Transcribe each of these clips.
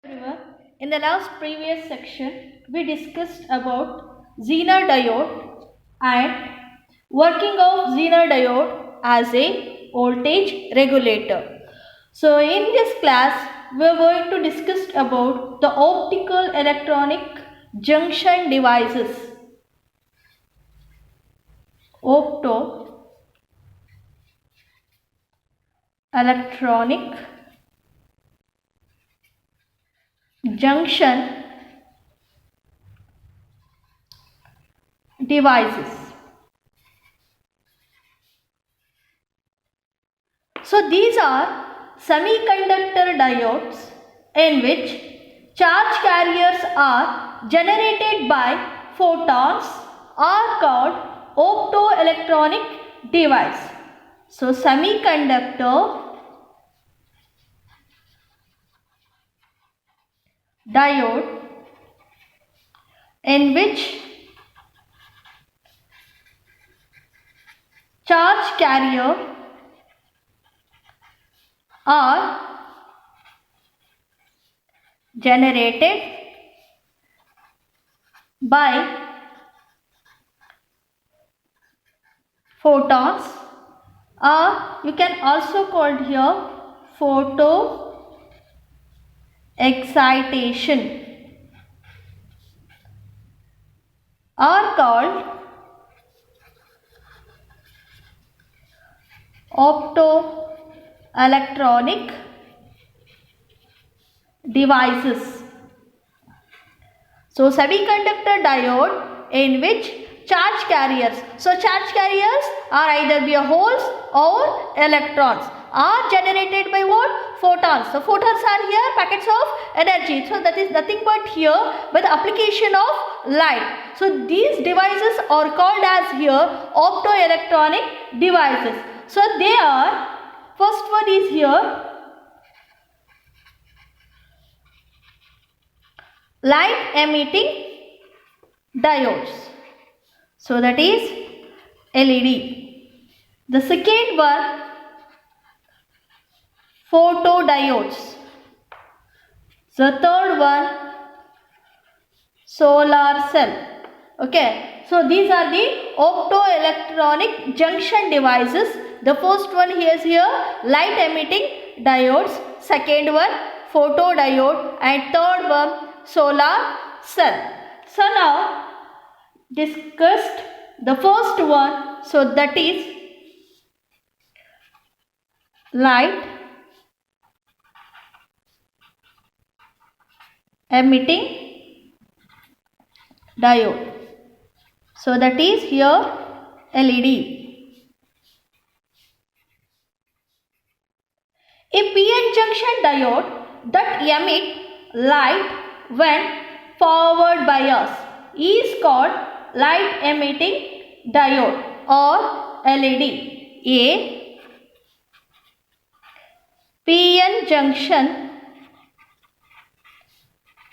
Everyone, in the last previous section, we discussed about Zener diode and working of Zener diode as a voltage regulator. So, in this class, we are going to discuss about the optical electronic junction devices. Opto electronic junction devices. So these are semiconductor diodes in which charge carriers are generated by photons are called optoelectronic device. So semiconductor diode in which charge carrier are generated by photons, or you can also call here photo excitation, are called optoelectronic devices. So semiconductor diode in which charge carriers. So charge carriers are either be holes or electrons are generated by what? Photons. So photons are here packets of energy. So that is nothing but here by the application of light. So these devices are called as here optoelectronic devices. So they are, first one is here light emitting diodes. So that is LED. The second one photodiodes. The third one solar cell. Okay. So these are the optoelectronic junction devices. The first one is here light emitting diodes. Second one photodiode and third one solar cell. So now discussed the first one, so that is light emitting diode. So that is here LED. A PN junction diode that emit light when forward bias is called light emitting diode or LED. A PN junction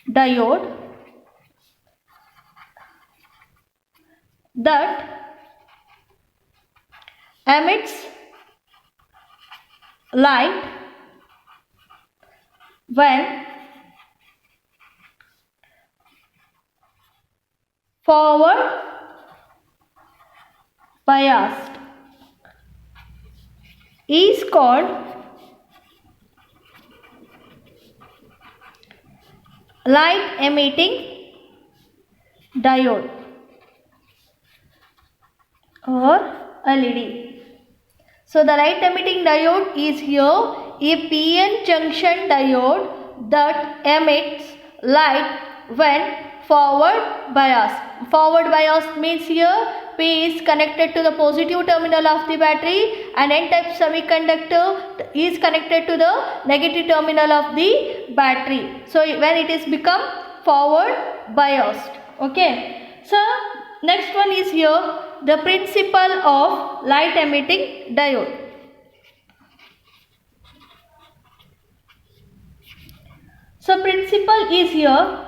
diode that emits light when forward biased is called light emitting diode or LED. So the light emitting diode is here a PN junction diode that emits light when forward bias. Forward bias means here P is connected to the positive terminal of the battery and N type semiconductor is connected to the negative terminal of the battery. So when it is become forward biased. Okay. So next one is here the principle of light emitting diode. So principle is here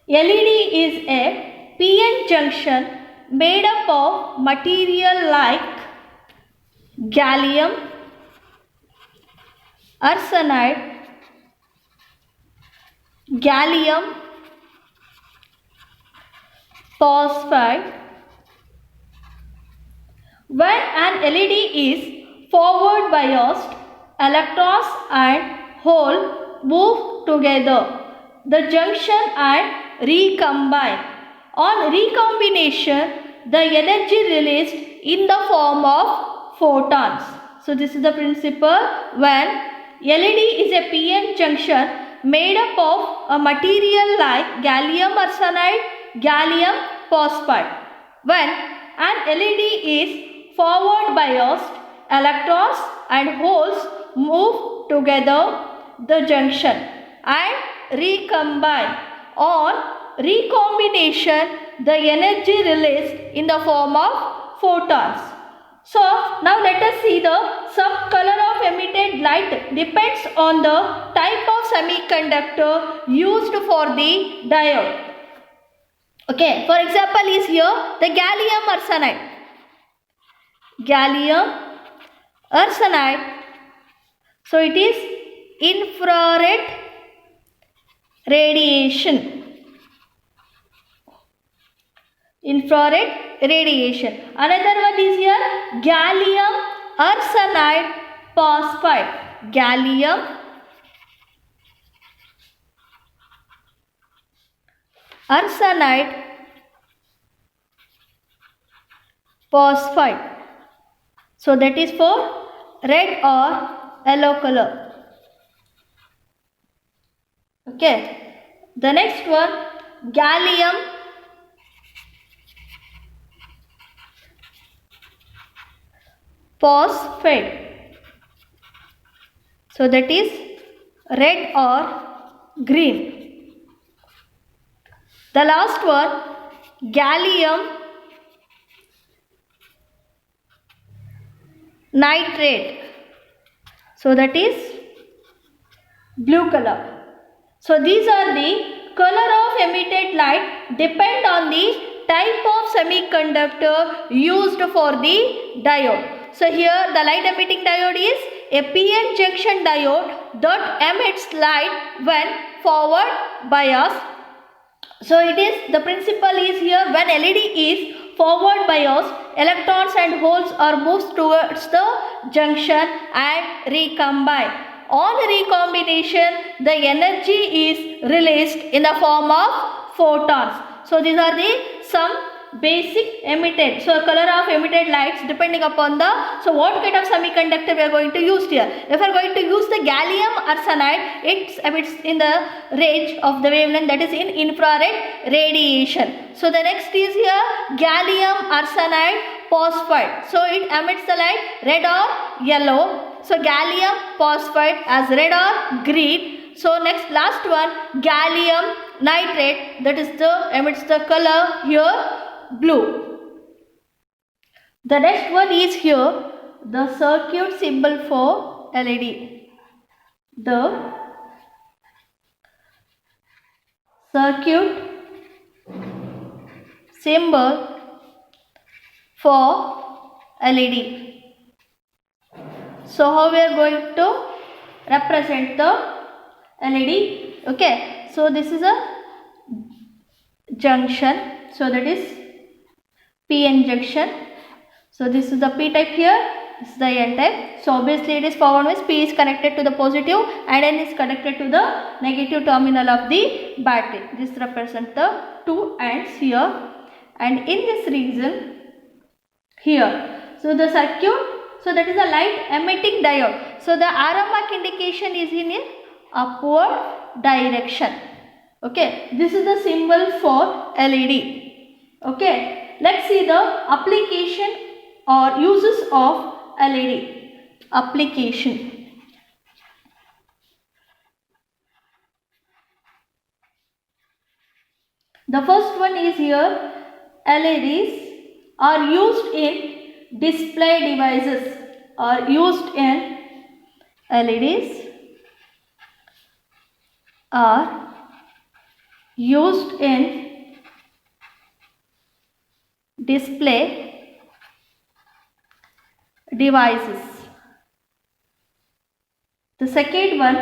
LED is a PN junction made up of material like gallium arsenide gallium phosphide. When an LED is forward biased, electrons and hole move together the junction and recombine. On recombination, the energy released in the form of photons. So this is the principle. When LED is a PN junction made up of a material like gallium arsenide, gallium phosphide. When an LED is forward biased, electrons and holes move together the junction and recombine. On recombination, the energy released in the form of photons. So now let us see the some color of emitted light depends on the type of semiconductor used for the diode. Okay, for example is here the gallium arsenide. Gallium arsenide. So it is infrared radiation. Infrared radiation. Another one is here gallium arsenide phosphide. Gallium arsenide phosphide. So that is for red or yellow color. Okay. The next one gallium phosphate. So that is red or green. The last one gallium nitrate. So that is blue color. So these are the color of emitted light depend on the type of semiconductor used for the diode. So here the light emitting diode is a PN junction diode that emits light when forward biased. So it is the principle is here when LED is forward biased, electrons and holes are moved towards the junction and recombine. On recombination, the energy is released in the form of photons. So these are the some basic emitted. So color of emitted lights depending upon the, so what kind of semiconductor we are going to use here. If we are going to use the gallium arsenide, it emits in the range of the wavelength that is in infrared radiation. So the next is here gallium arsenide phosphide. So it emits the light red or yellow. So gallium phosphide as red or green. So next last one gallium nitrate, that is the emits the color here blue. The next one is here the circuit symbol for LED. The circuit symbol for LED. So how we are going to represent the LED? Okay, so this is a junction. So that is PN junction. So this is the P type here, this is the N type. So obviously it is forward means P is connected to the positive and N is connected to the negative terminal of the battery. This represents the two ends here, and in this region here. So the circuit, so that is a light emitting diode. So the arrow mark indication is in upward direction. Okay, this is the symbol for LED. Okay, let's see the application or uses of LED. Application. The first one is here LEDs are used in display devices. Are used in LEDs are used in display devices. The second one,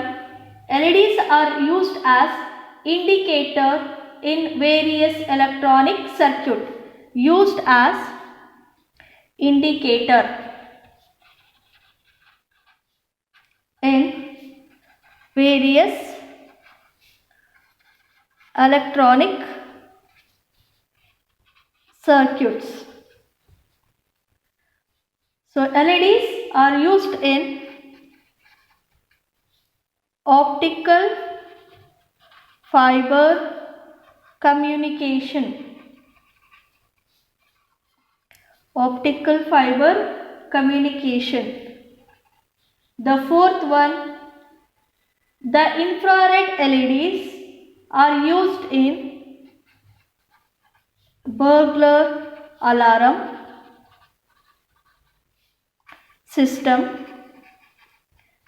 LEDs are used as indicator in various electronic circuit. Used as indicator in various electronic circuits. So LEDs are used in optical fiber communication. Optical fiber communication. The fourth one, the infrared LEDs are used in burglar alarm system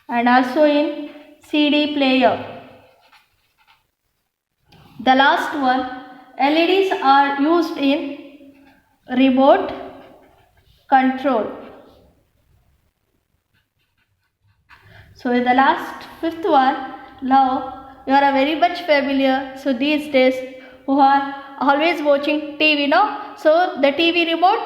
and also in CD player. The last one, LEDs are used in remote control. So in the last fifth one, now you are very much familiar. So these days who are always watching TV, no? So the TV remote,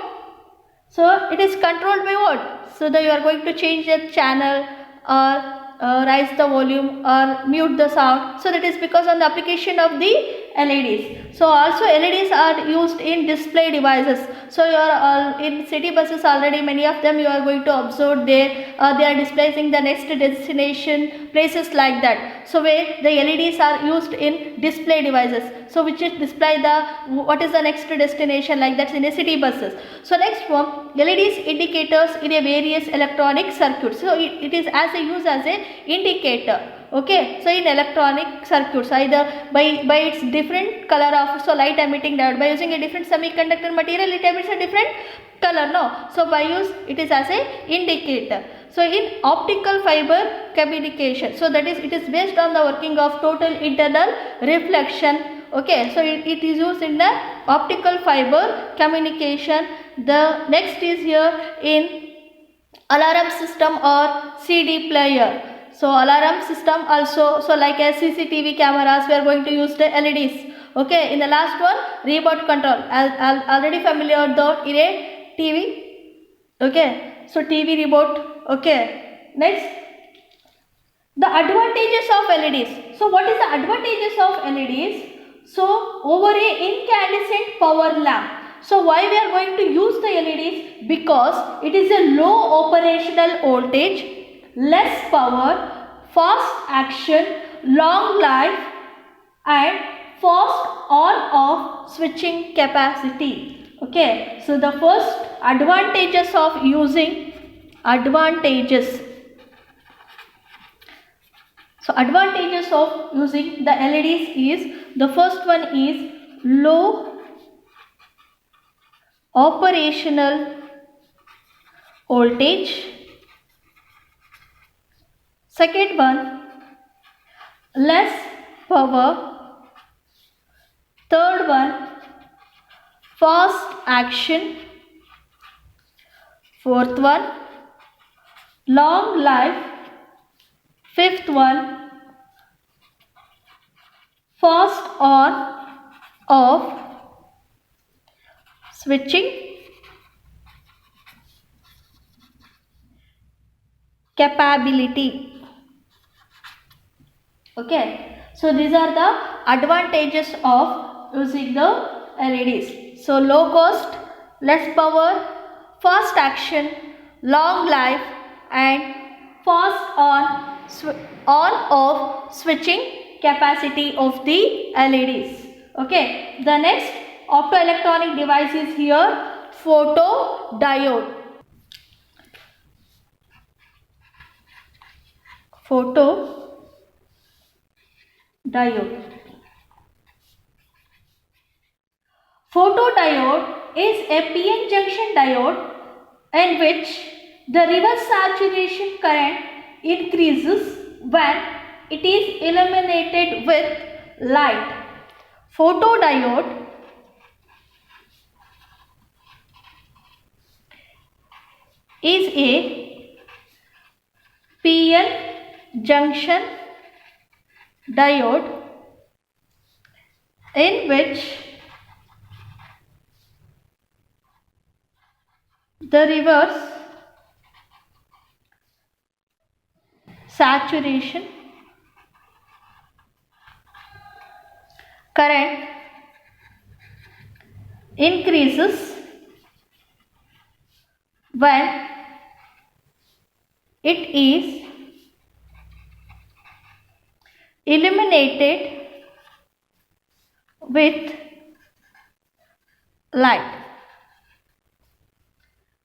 so it is controlled by what? So that you are going to change the channel or raise the volume or mute the sound. So that is because on the application of the LEDs. So also LEDs are used in display devices. So you are in city buses already, many of them you are going to observe there. They are displaying the next destination, places like that. So where the LEDs are used in display devices. So which is display the what is the next destination, like that in a city buses. So next one, LEDs indicators in a various electronic circuits. So it is as a use as a indicator. Okay, so in electronic circuits, either by its different color of, so light emitting diode, by using a different semiconductor material, it emits a different color, no? So by use it is as a indicator. So in optical fiber communication, so that is it is based on the working of total internal reflection. Okay, so it is used in the optical fiber communication. The next is here in alarm system or CD player. So alarm system also, so like as CCTV cameras, we are going to use the LEDs. Okay, in the last one, remote control. Already familiar though in a TV. Okay, so TV remote. Okay, next, the advantages of LEDs. So what is the advantages of LEDs? So over a incandescent power lamp. So why we are going to use the LEDs? Because it is a low operational voltage, less power, fast action, long life and fast on-off switching capacity. Okay, so the first advantages of using advantages. So advantages of using the LEDs is, the first one is low operational voltage. Second one, less power. Third one, fast action. Fourth one, long life. Fifth one, fast on off switching capability. Okay, so these are the advantages of using the LEDs. So low cost, less power, fast action, long life and fast on off switching capacity of the LEDs. Okay, the next optoelectronic device is here, photodiode. Photodiode is a PN junction diode in which the reverse saturation current increases when it is illuminated with light. Photodiode is a PN junction diode in which the reverse saturation current increases when it is illuminated with light.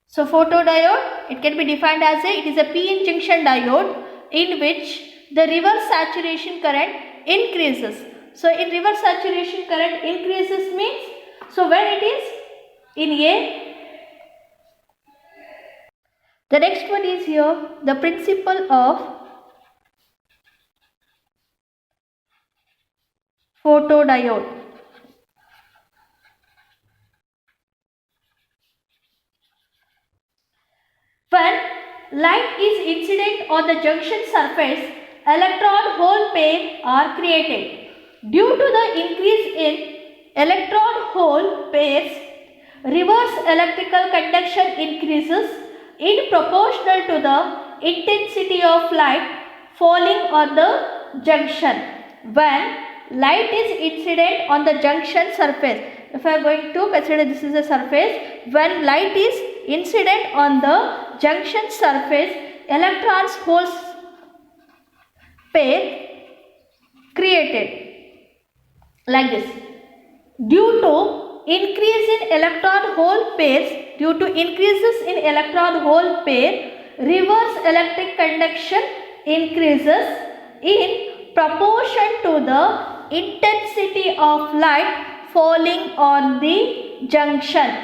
So photodiode, it can be defined as it is a p-n junction diode in which the reverse saturation current increases. So in reverse saturation current increases means, so when it is in A. The next one is here the principle of photodiode. When light is incident on the junction surface, electron-hole pair are created. Due to the increase in electron-hole pairs, reverse electrical conduction increases in proportional to the intensity of light falling on the junction. When light is incident on the junction surface, if I am going to consider this is a surface, when light is incident on the junction surface, electrons holes pair created like this. Due to increase in electron hole pairs, due to increases in electron hole pair, reverse electric conduction increases in proportion to the intensity of light falling on the junction.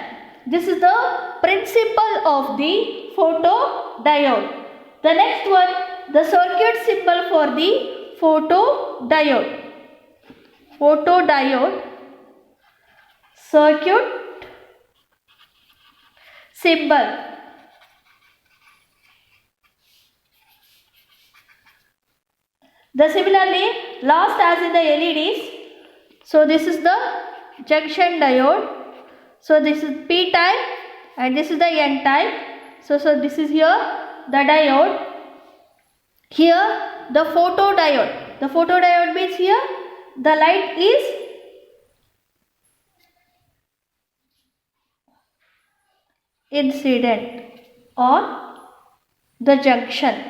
This is the principle of the photodiode. The next one, the circuit symbol for the photodiode. Photodiode circuit symbol. Similarly, last as in the LEDs. So this is the junction diode. So this is P type and this is the N type. So this is here the diode. Here the photodiode. The photodiode means here the light is incident on the junction.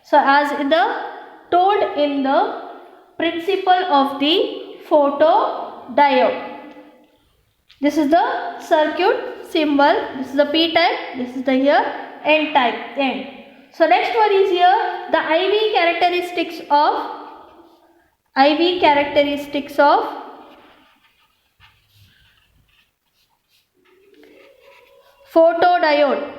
So as in the told in the principle of the photodiode. This is the circuit symbol. This is the P type. This is the here N type. N. So next one is here the IV characteristics of photodiode.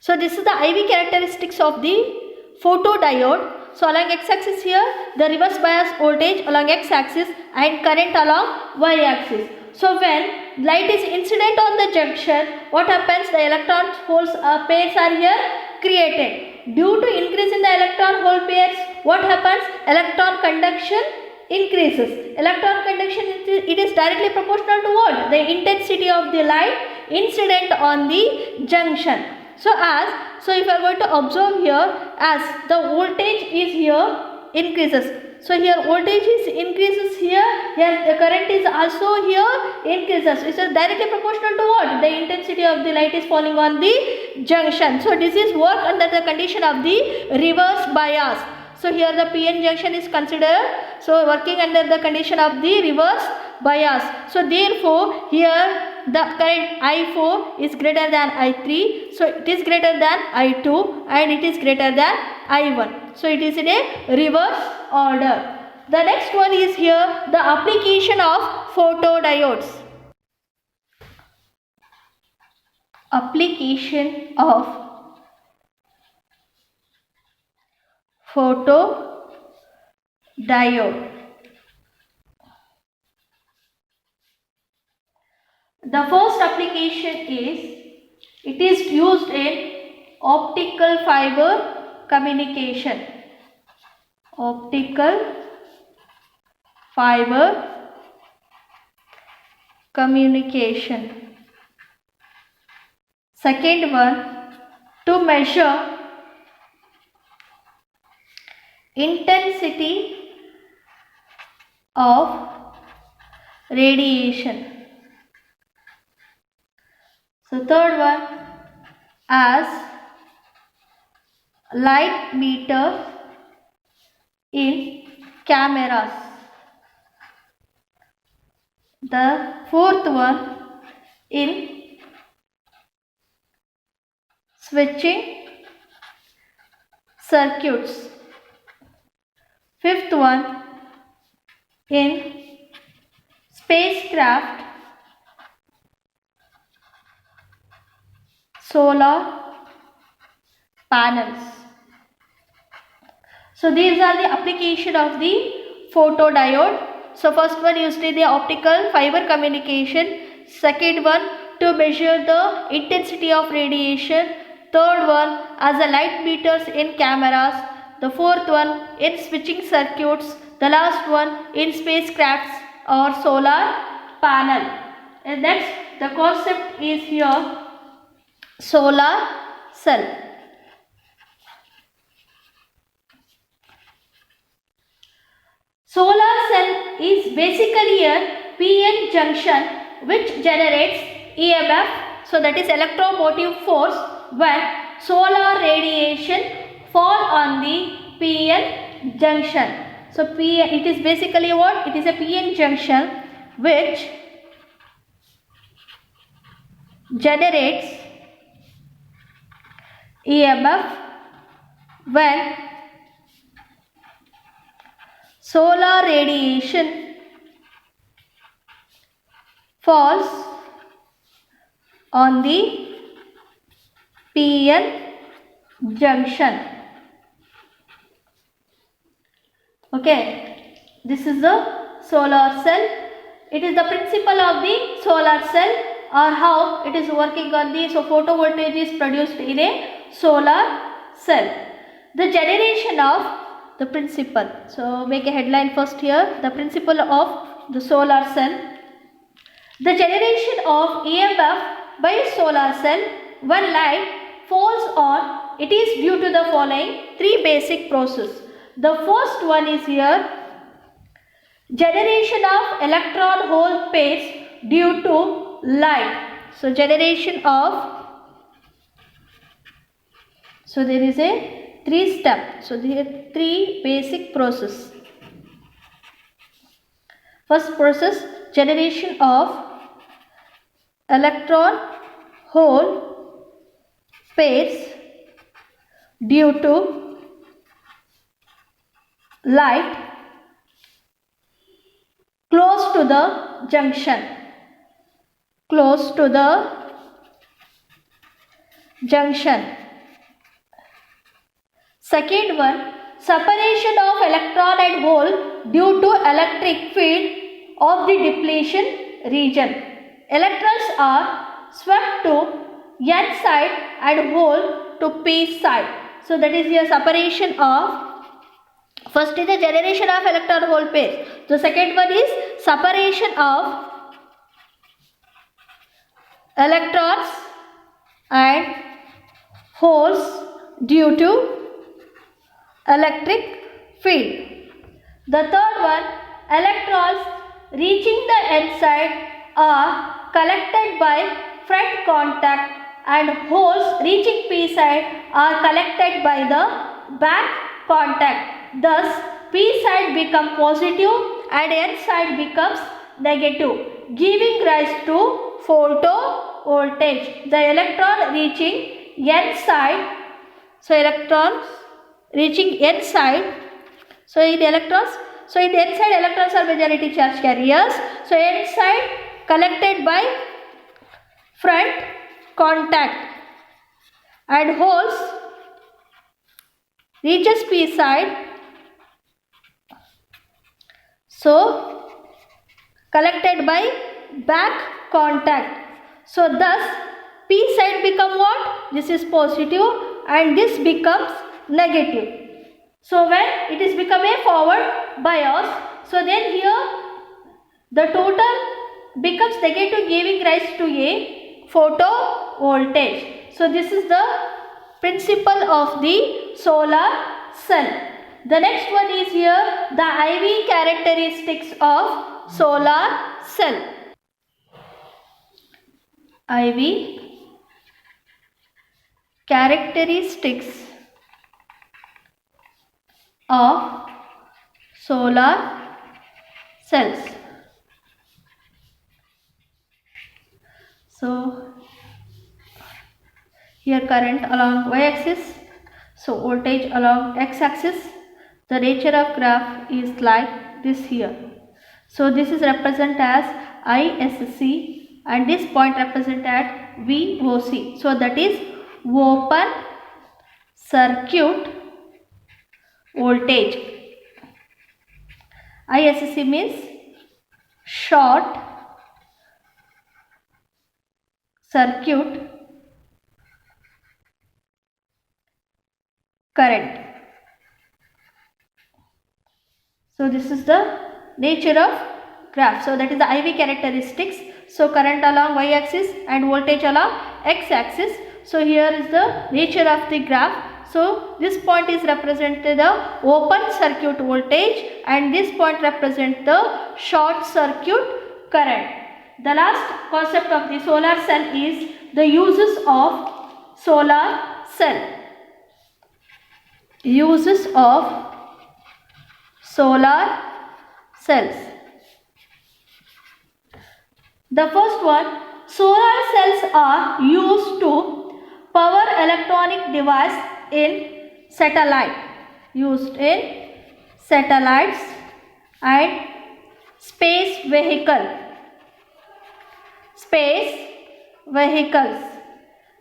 So this is the IV characteristics of the photodiode. So along x-axis here the reverse bias voltage along x-axis and current along y-axis. So when light is incident on the junction, what happens? The electron holes pairs are here created. Due to increase in the electron hole pairs, what happens? Electron conduction increases. Electron conduction, it is directly proportional to what? The intensity of the light incident on the junction. So if I am going to observe here, as the voltage is here increases. So here voltage is increases here the current is also here increases. It is directly proportional to what? The intensity of the light is falling on the junction. So this is work under the condition of the reverse bias. So here the PN junction is considered, so working under the condition of the reverse bias. So therefore here the current I4 is greater than I3, so it is greater than I2 and it is greater than I1. So it is in a reverse order. The next one is here the application of photodiodes. Application of photodiode. The first application is, it is used in optical fiber communication. Optical fiber communication. Second one, to measure intensity of radiation. So third one, as light meter in cameras. The fourth one, in switching circuits. Fifth one, in spacecraft solar panels. So these are the application of the photodiode. So first one, you study the optical fiber communication. Second one, to measure the intensity of radiation. Third one, as a light meters in cameras. The fourth one, in switching circuits. The last one, in spacecrafts or solar panel. And next, the concept is here, solar cell. Solar cell is basically a PN junction which generates EMF, so that is electromotive force, when solar radiation fall on the PN junction. So PN, it is basically what? It is a PN junction which generates EMF when solar radiation falls on the PN junction. Okay, this is the solar cell. It is the principle of the solar cell, or how it is working on the, so photovoltaic is produced in a solar cell. The generation of the principle. So make a headline first here. The principle of the solar cell. The generation of EMF by solar cell when light falls on it is due to the following three basic processes. The first one is here, generation of electron hole pairs due to light. So generation of, so there is a three step. So there are three basic process. First process, generation of electron hole pairs due to light close to the junction. Close to the junction. Second one, separation of electron and hole due to electric field of the depletion region. Electrons are swept to N side and hole to P side. So that is your separation of, first is the generation of electron hole pairs. The second one is separation of electrons and holes due to electric field. The third one, electrons reaching the N side are collected by front contact and holes reaching P side are collected by the back contact. Thus, P side becomes positive and N side becomes negative, giving rise to photovoltaic. The electron reaching N side, so electrons reaching N side, so in electrons, so in N side electrons are majority charge carriers. So N side collected by front contact and holes reaches P side, so collected by back contact. So thus P side become what? this is positive, and this becomes negative. So when it is become a forward bias, so then here the total becomes negative, giving rise to a photovoltage. So this is the principle of the solar cell. The next one is here the IV characteristics of solar cell. IV characteristics of solar cells. So here current along y-axis, so voltage along x-axis. The nature of graph is like this here. So this is represented as ISC and this point represented as VOC. So that is open circuit voltage. ISC means short circuit current. So this is the nature of graph. So that is the IV characteristics. So current along y-axis and voltage along x-axis. So here is the nature of the graph. So this point is represented the open circuit voltage and this point represents the short circuit current. The last concept of the solar cell is the uses of solar cell. Uses of solar cells. The first one, solar cells are used to power electronic device in satellite. Used in satellites and space vehicle. Space vehicles.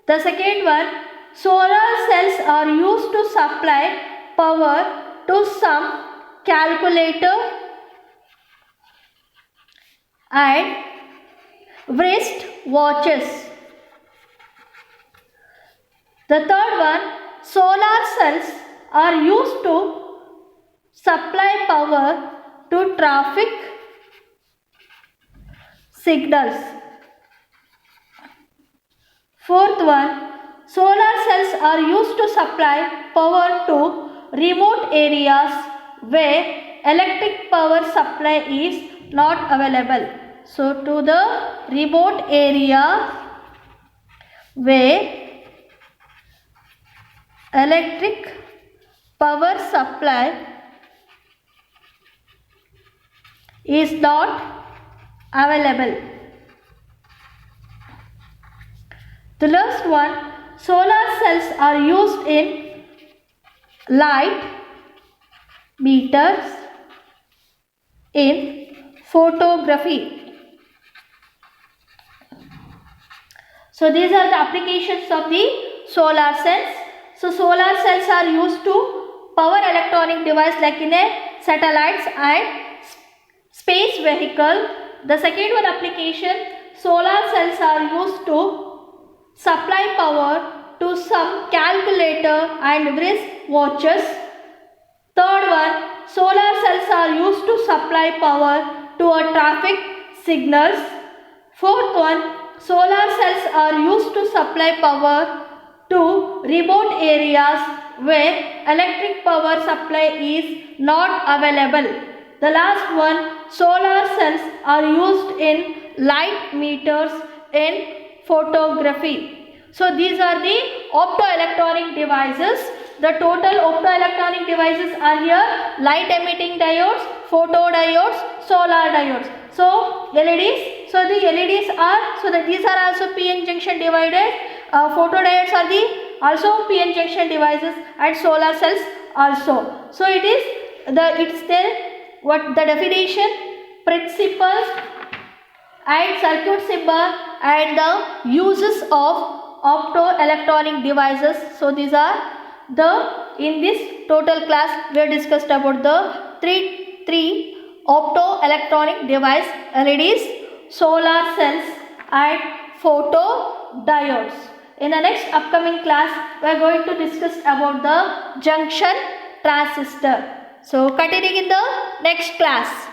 The second one, solar cells are used to supply power to some calculator and wrist watches. The third one, solar cells are used to supply power to traffic signals. Fourth one, solar cells are used to supply power to remote areas where electric power supply is not available. So to the remote area where electric power supply is not available. The last one, solar cells are used in light meters in photography. So these are the applications of the solar cells. So solar cells are used to power electronic device like in a satellites and space vehicle. The second one application, solar cells are used to supply power to some calculator and wrist watches. Third one, solar cells are used to supply power to a traffic signals. Fourth one, solar cells are used to supply power to remote areas where electric power supply is not available. The last one, solar cells are used in light meters in photography. So these are the optoelectronic devices. The total optoelectronic devices are here: light emitting diodes, photodiodes, solar diodes. So LEDs. So the LEDs are, so that these are also PN junction divided. Photodiodes are the also PN junction devices and solar cells also. So it is it's there what the definition, principles and circuit symbol and the uses of optoelectronic devices. So these are in this total class we have discussed about the three optoelectronic device: LEDs, solar cells and photodiodes. In the next upcoming class, we are going to discuss about the junction transistor. So continuing in the next class.